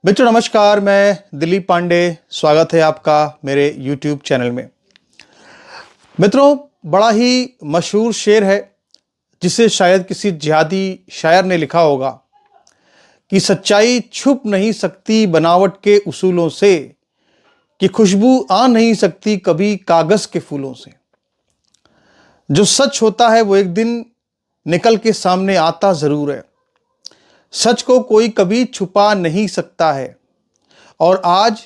मित्रों नमस्कार, मैं दिलीप पांडे। स्वागत है आपका मेरे YouTube चैनल में। मित्रों, बड़ा ही मशहूर शेर है जिसे शायद किसी जिहादी शायर ने लिखा होगा कि सच्चाई छुप नहीं सकती बनावट के उसूलों से, कि खुशबू आ नहीं सकती कभी कागज के फूलों से। जो सच होता है वो एक दिन निकल के सामने आता जरूर है। सच को कोई कभी छुपा नहीं सकता है। और आज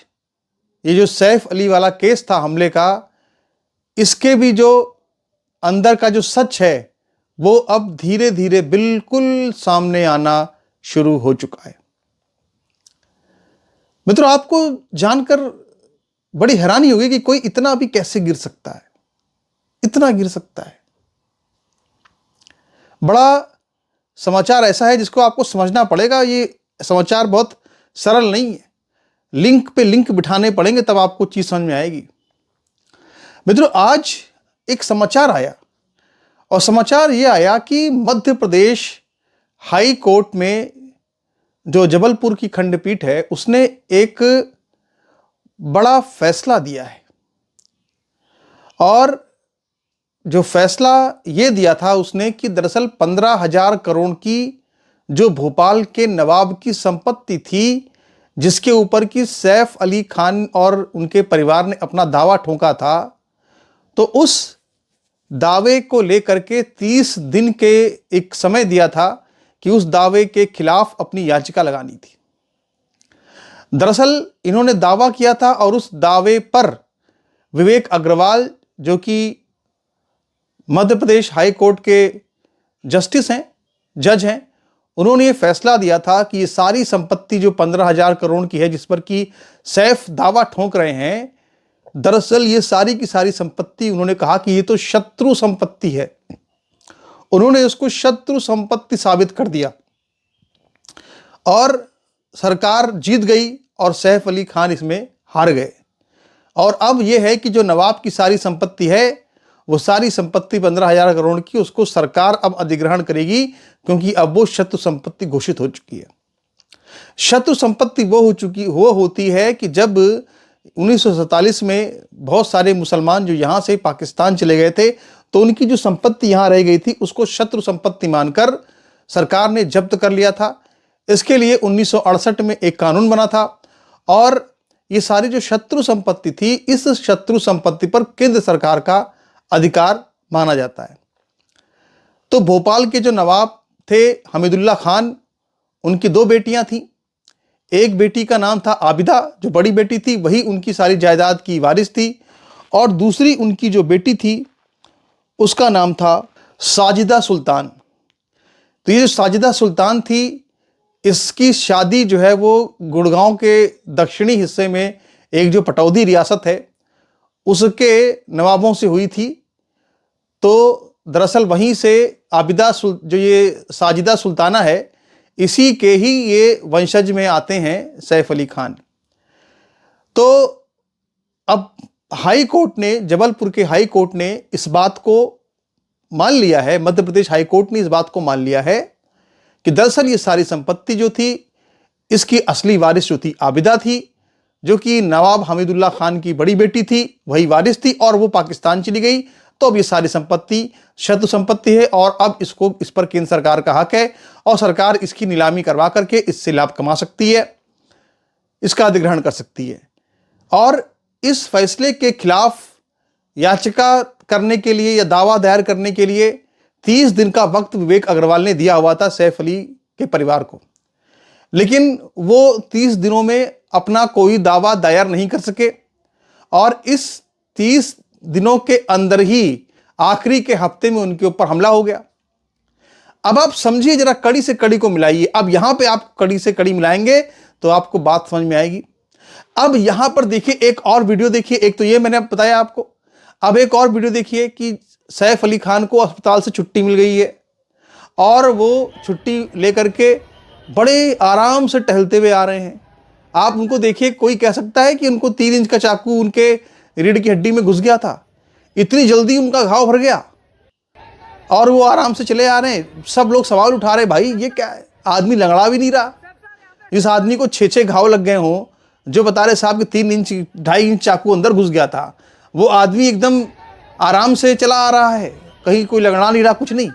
ये जो सैफ अली वाला केस था हमले का, इसके भी जो अंदर का जो सच है वो अब धीरे धीरे बिल्कुल सामने आना शुरू हो चुका है। मित्रों, आपको जानकर बड़ी हैरानी होगी कि कोई इतना भी कैसे गिर सकता है, इतना गिर सकता है। बड़ा समाचार ऐसा है जिसको आपको समझना पड़ेगा। ये समाचार बहुत सरल नहीं है, लिंक पे लिंक बिठाने पड़ेंगे तब आपको चीज समझ में आएगी। मित्रों, आज एक समाचार आया और समाचार ये आया कि मध्य प्रदेश हाई कोर्ट में जो जबलपुर की खंडपीठ है उसने एक बड़ा फैसला दिया है। और जो फैसला ये दिया था उसने कि दरअसल 15,000 करोड़ की जो भोपाल के नवाब की संपत्ति थी, जिसके ऊपर की सैफ अली खान और उनके परिवार ने अपना दावा ठोका था, तो उस दावे को लेकर के 30 दिन के एक समय दिया था कि उस दावे के खिलाफ अपनी याचिका लगानी थी। दरअसल इन्होंने दावा किया था और उस दावे पर विवेक अग्रवाल, जो कि मध्य प्रदेश हाई कोर्ट के जस्टिस हैं, जज हैं, उन्होंने ये फैसला दिया था कि ये सारी संपत्ति जो 15,000 करोड़ की है, जिस पर कि सैफ दावा ठोक रहे हैं, दरअसल ये सारी की सारी संपत्ति, उन्होंने कहा कि ये तो शत्रु संपत्ति है। उन्होंने उसको शत्रु संपत्ति साबित कर दिया और सरकार जीत गई और सैफ अली खान इसमें हार गए। और अब यह है कि जो नवाब की सारी संपत्ति है, वो सारी संपत्ति 15,000 करोड़ की, उसको सरकार अब अधिग्रहण करेगी, क्योंकि अब वो शत्रु संपत्ति घोषित हो चुकी है। शत्रु संपत्ति वो होती है कि जब 1947 में बहुत सारे मुसलमान जो यहाँ से पाकिस्तान चले गए थे, तो उनकी जो संपत्ति यहाँ रह गई थी उसको शत्रु संपत्ति मानकर सरकार ने जब्त कर लिया था। इसके लिए 1968 में एक कानून बना था और ये सारी जो शत्रु संपत्ति थी, इस शत्रु संपत्ति पर केंद्र सरकार का अधिकार माना जाता है। तो भोपाल के जो नवाब थे हमीदुल्ला खान, उनकी 2 बेटियां थीं। एक बेटी का नाम था आबिदा, जो बड़ी बेटी थी, वही उनकी सारी जायदाद की वारिस थी। और दूसरी उनकी जो बेटी थी उसका नाम था साजिदा सुल्तान। तो ये जो साजिदा सुल्तान थी, इसकी शादी जो है वो गुड़गांव के दक्षिणी हिस्से में एक जो पटौदी रियासत है उसके नवाबों से हुई थी। तो दरअसल वहीं से जो ये साजिदा सुल्ताना है, इसी के ही ये वंशज में आते हैं सैफ अली खान। तो अब हाई कोर्ट ने, जबलपुर के हाई कोर्ट ने इस बात को मान लिया है, मध्य प्रदेश हाई कोर्ट ने इस बात को मान लिया है कि दरअसल ये सारी संपत्ति जो थी, इसकी असली वारिस जो थी आबिदा थी, जो कि नवाब हमीदुल्ला खान की बड़ी बेटी थी, वही वारिस थी, और वो पाकिस्तान चली गई। तो अब ये सारी संपत्ति शत्रु संपत्ति है और अब इस पर केंद्र सरकार का हक है और सरकार इसकी नीलामी करवा करके इससे लाभ कमा सकती है, इसका अधिग्रहण कर सकती है। और इस फैसले के खिलाफ याचिका करने के लिए या दावा दायर करने के लिए 30 दिन का वक्त विवेक अग्रवाल ने दिया हुआ था सैफ अली के परिवार को, लेकिन वो 30 दिनों में अपना कोई दावा दायर नहीं कर सके। और इस 30 दिनों के अंदर ही आखिरी के हफ्ते में उनके ऊपर हमला हो गया। अब आप समझिए, जरा कड़ी से कड़ी को मिलाइए। अब यहां पे आप कड़ी से कड़ी मिलाएंगे तो आपको बात समझ में आएगी। अब यहां पर देखिए, एक और वीडियो देखिए। एक तो ये मैंने बताया आपको, अब एक और वीडियो देखिए कि सैफ अली खान को अस्पताल से छुट्टी मिल गई है और वो छुट्टी लेकर के बड़े आराम से टहलते हुए आ रहे हैं। आप उनको देखिए, कोई कह सकता है कि उनको 3 इंच का चाकू उनके रीढ़ की हड्डी में घुस गया था, इतनी जल्दी उनका घाव भर गया और वो आराम से चले आ रहे हैं। सब लोग सवाल उठा रहे, भाई ये क्या है, आदमी लंगड़ा भी नहीं रहा। इस आदमी को 6-6 घाव लग गए हों, जो बता रहे साहब कि 3 इंच 2.5 इंच चाकू अंदर घुस गया था, वो आदमी एकदम आराम से चला आ रहा है, कहीं कोई लगड़ा नहीं रहा, कुछ नहीं।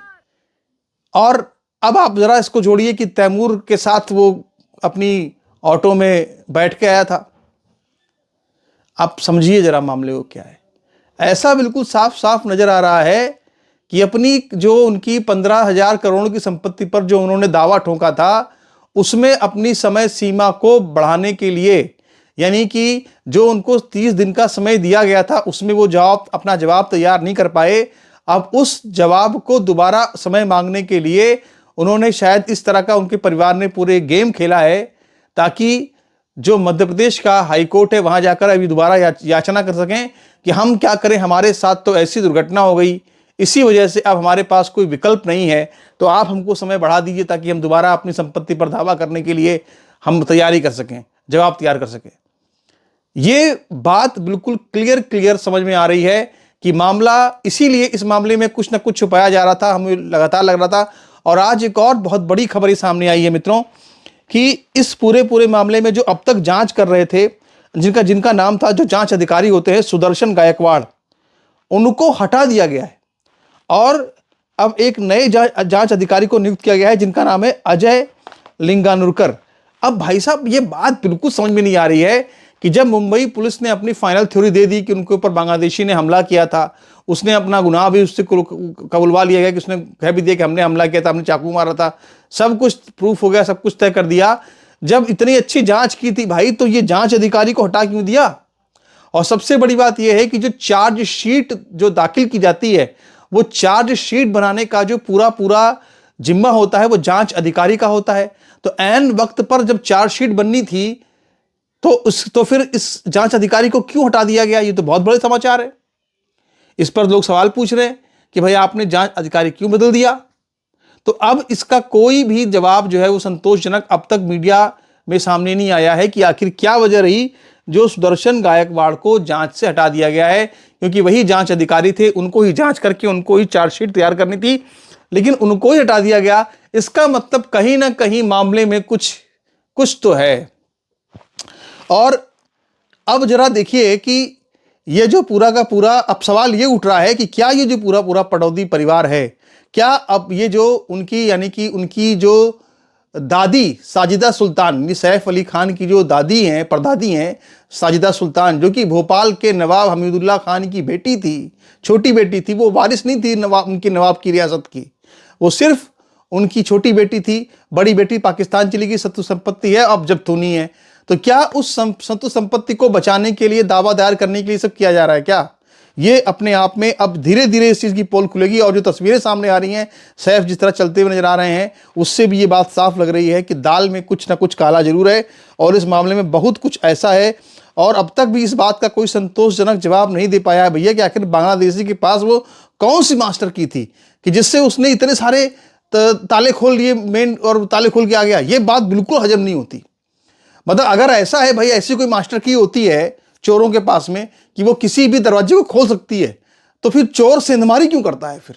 और अब आप जरा इसको जोड़िए कि तैमूर के साथ वो अपनी ऑटो में बैठ के आया था। आप समझिए जरा मामले को क्या है। ऐसा बिल्कुल साफ साफ नजर आ रहा है कि अपनी जो उनकी 15,000 करोड़ की संपत्ति पर जो उन्होंने दावा ठोका था, उसमें अपनी समय सीमा को बढ़ाने के लिए, यानी कि जो उनको 30 दिन का समय दिया गया था, उसमें वो अपना जवाब तैयार नहीं कर पाए। अब उस जवाब को दोबारा समय मांगने के लिए उन्होंने शायद इस तरह का, उनके परिवार ने पूरे गेम खेला है, ताकि जो मध्य प्रदेश का हाई कोर्ट है वहां जाकर अभी दोबारा याचना कर सकें कि हम क्या करें, हमारे साथ तो ऐसी दुर्घटना हो गई, इसी वजह से अब हमारे पास कोई विकल्प नहीं है, तो आप हमको समय बढ़ा दीजिए ताकि हम दोबारा अपनी संपत्ति पर दावा करने के लिए हम तैयारी कर सकें, जवाब तैयार कर सकें। ये बात बिल्कुल क्लियर समझ में आ रही है कि मामला, इसीलिए इस मामले में कुछ ना कुछ छुपाया जा रहा था, हमें लगातार लग रहा था। और आज एक और बहुत बड़ी खबर सामने आई है मित्रों, कि इस पूरे मामले में जो अब तक जांच कर रहे थे, जिनका नाम था, जो जांच अधिकारी होते हैं सुदर्शन गायकवाड़, उनको हटा दिया गया है और अब एक नए जांच अधिकारी को नियुक्त किया गया है, जिनका नाम है अजय लिंगानुरकर। अब भाई साहब, ये बात बिल्कुल समझ में नहीं आ रही है कि जब मुंबई पुलिस ने अपनी फाइनल थ्योरी दे दी कि उनके ऊपर बांग्लादेशी ने हमला किया था, उसने अपना गुनाह भी उससे कबूलवा लिया गया कि उसने कह भी दिया कि हमने हमला किया था, हमने चाकू मारा था, सब कुछ प्रूफ हो गया, सब कुछ तय कर दिया। जब इतनी अच्छी जांच की थी भाई, तो ये जांच अधिकारी को हटा क्यों दिया? और सबसे बड़ी बात यह है कि जो चार्जशीट जो दाखिल की जाती है, वो चार्जशीट बनाने का जो पूरा जिम्मा होता है वो जांच अधिकारी का होता है। तो ऐन वक्त पर जब चार्जशीट बननी थी, तो फिर इस जांच अधिकारी को क्यों हटा दिया गया? ये तो बहुत बड़े समाचार है। इस पर लोग सवाल पूछ रहे हैं कि भाई आपने जांच अधिकारी क्यों बदल दिया? तो अब इसका कोई भी जवाब जो है वो संतोषजनक अब तक मीडिया में सामने नहीं आया है कि आखिर क्या वजह रही जो सुदर्शन गायकवाड़ को जांच से हटा दिया गया है। क्योंकि वही जांच अधिकारी थे, उनको ही जांच करके उनको ही चार्जशीट तैयार करनी थी, लेकिन उनको ही हटा दिया गया। इसका मतलब कहीं ना कहीं मामले में कुछ तो है। और अब जरा देखिए कि ये जो पूरा का पूरा अब सवाल ये उठ रहा है कि क्या ये जो पूरा पटौदी परिवार है, क्या अब ये जो उनकी, यानी कि उनकी जो दादी साजिदा सुल्तान, सैफ अली खान की जो दादी हैं, परदादी हैं साजिदा सुल्तान, जो कि भोपाल के नवाब हमीदुल्लाह खान की बेटी थी, छोटी बेटी थी, वो वारिस नहीं थी उनकी नवाब की रियासत की, वो सिर्फ उनकी छोटी बेटी थी। बड़ी बेटी पाकिस्तान चली गई, सत्तू संपत्ति है, अब जब थूनी है। तो क्या उस सत्तू संपत्ति को बचाने के लिए, दावा दायर करने के लिए सब किया जा रहा है क्या? ये अपने आप में अब धीरे धीरे इस चीज़ की पोल खुलेगी। और जो तस्वीरें सामने आ रही हैं, सैफ जिस तरह चलते हुए नजर आ रहे हैं, उससे भी ये बात साफ लग रही है कि दाल में कुछ ना कुछ काला जरूर है और इस मामले में बहुत कुछ ऐसा है। और अब तक भी इस बात का कोई संतोषजनक जवाब नहीं दे पाया है भैया कि आखिर बांग्लादेशी के पास वो कौन सी मास्टर की थी कि जिससे उसने इतने सारे ताले खोल लिए, मेन और ताले खोल के आ गया। ये बात बिल्कुल हजम नहीं होती। मतलब अगर ऐसा है भाई, ऐसी कोई मास्टर की होती है चोरों के पास में कि वो किसी भी दरवाजे को खोल सकती है, तो फिर चोर सेंधमारी क्यों करता है? फिर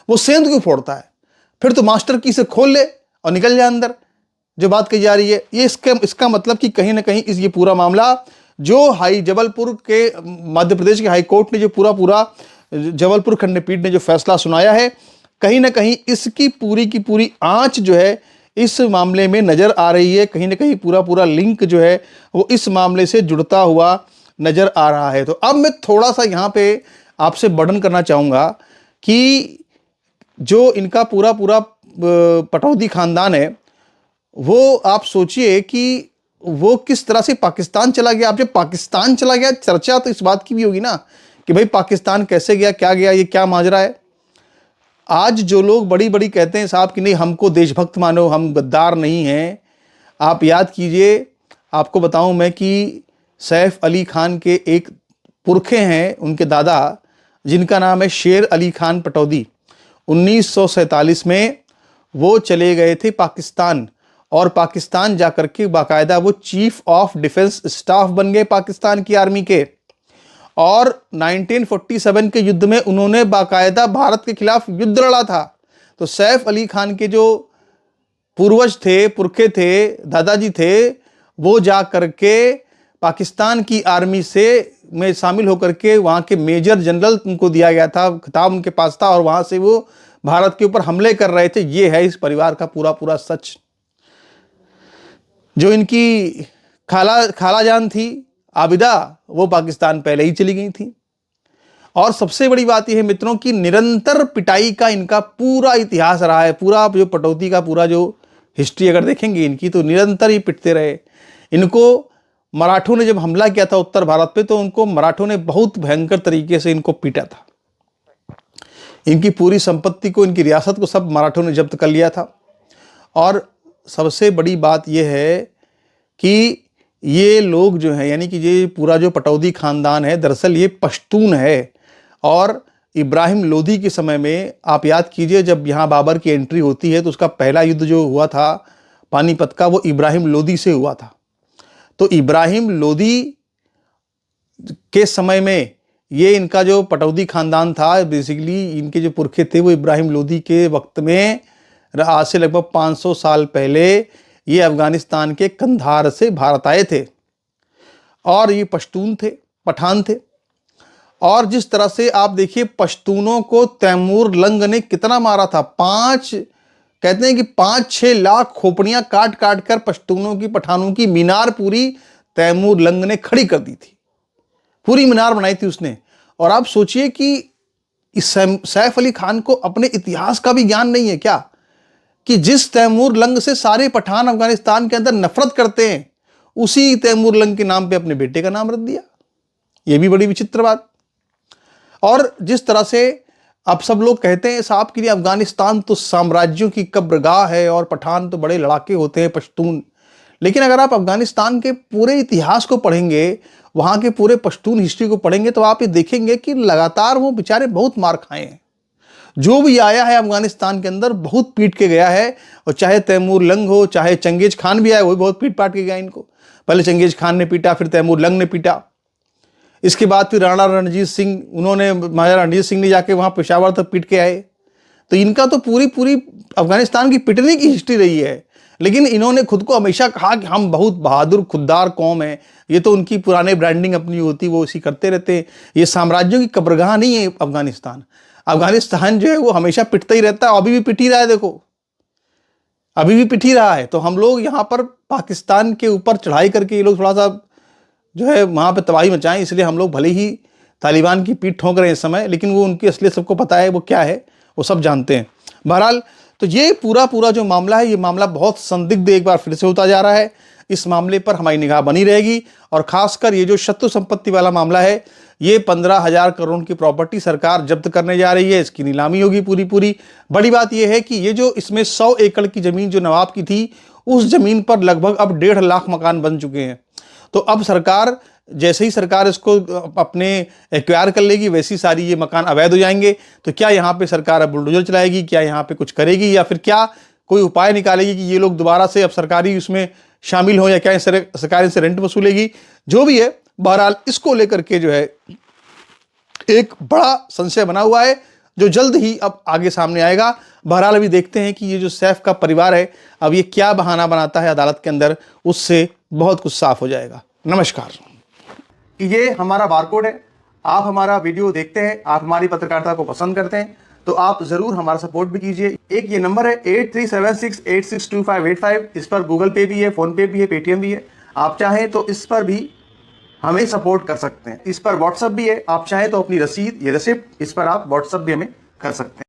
वो सेंध क्यों फोड़ता है? फिर तो मास्टर की से खोल ले और निकल जाए अंदर। जो बात कही जा रही है, ये इसका मतलब कि कहीं ना कहीं ये पूरा मामला जो जबलपुर के मध्य प्रदेश के हाई कोर्ट ने जो पूरा जबलपुर खंडपीठ ने जो फैसला सुनाया है, कहीं ना कहीं इसकी पूरी की पूरी आंच जो है इस मामले में नजर आ रही है। कहीं ना कहीं पूरा लिंक जो है वो इस मामले से जुड़ता हुआ नजर आ रहा है। तो अब मैं थोड़ा सा यहाँ पे आपसे वर्णन करना चाहूँगा कि जो इनका पूरा पटौदी खानदान है, वो आप सोचिए कि वो किस तरह से पाकिस्तान चला गया। अब जब पाकिस्तान चला गया, चर्चा तो इस बात की भी होगी ना कि भाई पाकिस्तान कैसे गया, क्या गया, ये क्या माजरा है। आज जो लोग बड़ी कहते हैं साहब कि नहीं हमको देशभक्त मानो, हम गद्दार नहीं हैं, आप याद कीजिए, आपको बताऊं मैं कि सैफ अली खान के एक पुरखे हैं, उनके दादा, जिनका नाम है शेर अली खान पटौदी। 1947 में वो चले गए थे पाकिस्तान और पाकिस्तान जाकर के बाकायदा वो चीफ ऑफ डिफेंस स्टाफ बन गए पाकिस्तान की आर्मी के। और 1947 के युद्ध में उन्होंने बाकायदा भारत के खिलाफ युद्ध लड़ा था। तो सैफ अली खान के जो पूर्वज थे, पुरखे थे, दादाजी थे, वो जा करके पाकिस्तान की आर्मी में शामिल होकर के वहाँ के मेजर जनरल उनको दिया गया था, खिताब उनके पास था, और वहाँ से वो भारत के ऊपर हमले कर रहे थे। ये है इस परिवार का पूरा पूरा सच। जो इनकी खाला जान थी आबिदा, वो पाकिस्तान पहले ही चली गई थी। और सबसे बड़ी बात यह है मित्रों की निरंतर पिटाई का इनका पूरा इतिहास रहा है। पूरा जो पटौदी का पूरा जो हिस्ट्री अगर देखेंगे इनकी, तो निरंतर ही पिटते रहे। इनको मराठों ने जब हमला किया था उत्तर भारत पे, तो उनको मराठों ने बहुत भयंकर तरीके से इनको पीटा था। इनकी पूरी संपत्ति को, इनकी रियासत को सब मराठों ने जब्त कर लिया था। और सबसे बड़ी बात यह है कि ये लोग जो हैं, यानी कि ये पूरा जो पटौदी खानदान है, दरअसल ये पश्तून है। और इब्राहिम लोदी के समय में आप याद कीजिए, जब यहाँ बाबर की एंट्री होती है, तो उसका पहला युद्ध जो हुआ था पानीपत का, वो इब्राहिम लोदी से हुआ था। तो इब्राहिम लोदी के समय में ये इनका जो पटौदी खानदान था, बेसिकली इनके जो पुरखे थे, वो इब्राहिम लोदी के वक्त में, आज से लगभग 500 साल पहले, ये अफगानिस्तान के कंधार से भारत आए थे। और ये पश्तून थे, पठान थे। और जिस तरह से आप देखिए, पश्तूनों को तैमूर लंग ने कितना मारा था। कहते हैं कि 5-6 लाख खोपड़ियां काट काट कर पश्तूनों की, पठानों की मीनार पूरी तैमूर लंग ने खड़ी कर दी थी। पूरी मीनार बनाई थी उसने। और आप सोचिए कि इस सैफ अली खान को अपने इतिहास का भी ज्ञान नहीं है क्या, कि जिस तैमूर लंग से सारे पठान अफगानिस्तान के अंदर नफरत करते हैं, उसी तैमूर लंग के नाम पे अपने बेटे का नाम रख दिया। यह भी बड़ी विचित्र बात। और जिस तरह से अब सब लोग कहते हैं साहब कि अफगानिस्तान तो साम्राज्यों की कब्रगाह है और पठान तो बड़े लड़ाके होते हैं, पश्तून। लेकिन अगर आप अफगानिस्तान के पूरे इतिहास को पढ़ेंगे, वहाँ के पूरे पश्तून हिस्ट्री को पढ़ेंगे, तो आप ये देखेंगे कि लगातार वो बेचारे बहुत मार खाए हैं। जो भी आया है अफगानिस्तान के अंदर बहुत पीट के गया है। और चाहे तैमूर लंग हो, चाहे चंगेज खान भी आया, वो भी बहुत पीट पाट के गया इनको। पहले चंगेज खान ने पीटा, फिर तैमूर लंग ने पीटा। इसके बाद फिर राणा रणजीत सिंह, उन्होंने, महाराजा रणजीत सिंह ने जाके वहाँ पेशावर तक पीट के आए। तो इनका तो पूरी अफगानिस्तान की पिटने की हिस्ट्री रही है। लेकिन इन्होंने खुद को हमेशा कहा कि हम बहुत बहादुर खुददार कौम है। ये तो उनकी पुराने ब्रांडिंग अपनी होती, वो इसी करते रहते हैं। ये साम्राज्यों की कब्रगाह नहीं है अफगानिस्तान। अफगानिस्तान जो है वो हमेशा पिटता ही रहता है, अभी भी पिट ही रहा है। देखो, अभी भी पिट ही रहा है। तो हम लोग यहाँ पर पाकिस्तान के ऊपर चढ़ाई करके ये लोग थोड़ा सा जो है वहाँ पे तबाही मचाएं, इसलिए हम लोग भले ही तालिबान की पीठ ठोक रहे हैं इस समय, लेकिन वो उनकी असलियत सबको पता है वो क्या है, वो सब जानते हैं। बहरहाल, तो ये पूरा जो मामला है, ये मामला बहुत संदिग्ध एक बार फिर से होता जा रहा है। इस मामले पर हमारी निगाह बनी रहेगी। और खासकर ये जो शत्रु संपत्ति वाला मामला है, ये 15,000 करोड़ की प्रॉपर्टी सरकार जब्त करने जा रही है। इसकी नीलामी होगी पूरी। बड़ी बात यह है कि ये जो इसमें 100 एकड़ की जमीन जो नवाब की थी, उस जमीन पर लगभग अब 1.5 लाख मकान बन चुके हैं। तो अब सरकार, जैसे ही सरकार इसको अपने एक्वायर कर लेगी, वैसी सारी ये मकान अवैध हो जाएंगे। तो क्या यहाँ पे सरकार अब बुलडोजर चलाएगी, क्या यहाँ पे कुछ करेगी, या फिर क्या कोई उपाय निकालेगी कि ये लोग दोबारा से अब सरकारी उसमें शामिल हो, या क्या सरकार इनसे रेंट वसूलेगी? जो भी है, बहरहाल इसको लेकर के जो है एक बड़ा संशय बना हुआ है, जो जल्द ही अब आगे सामने आएगा। बहरहाल अभी देखते हैं कि ये जो सैफ का परिवार है, अब ये क्या बहाना बनाता है अदालत के अंदर, उससे बहुत कुछ साफ हो जाएगा। नमस्कार। ये हमारा बारकोड है। आप हमारा वीडियो देखते हैं, आप हमारी पत्रकारिता को पसंद करते हैं, तो आप जरूर हमारा सपोर्ट भी कीजिए। एक ये नंबर है 8376862585। इस पर गूगल पे भी है, फोन पे भी है, पेटीएम भी है। आप चाहें तो इस पर भी हमें सपोर्ट कर सकते हैं। इस पर व्हाट्सएप भी है। आप चाहें तो अपनी रसीद, ये रिसिप्ट, इस पर आप व्हाट्सएप भी हमें कर सकते हैं।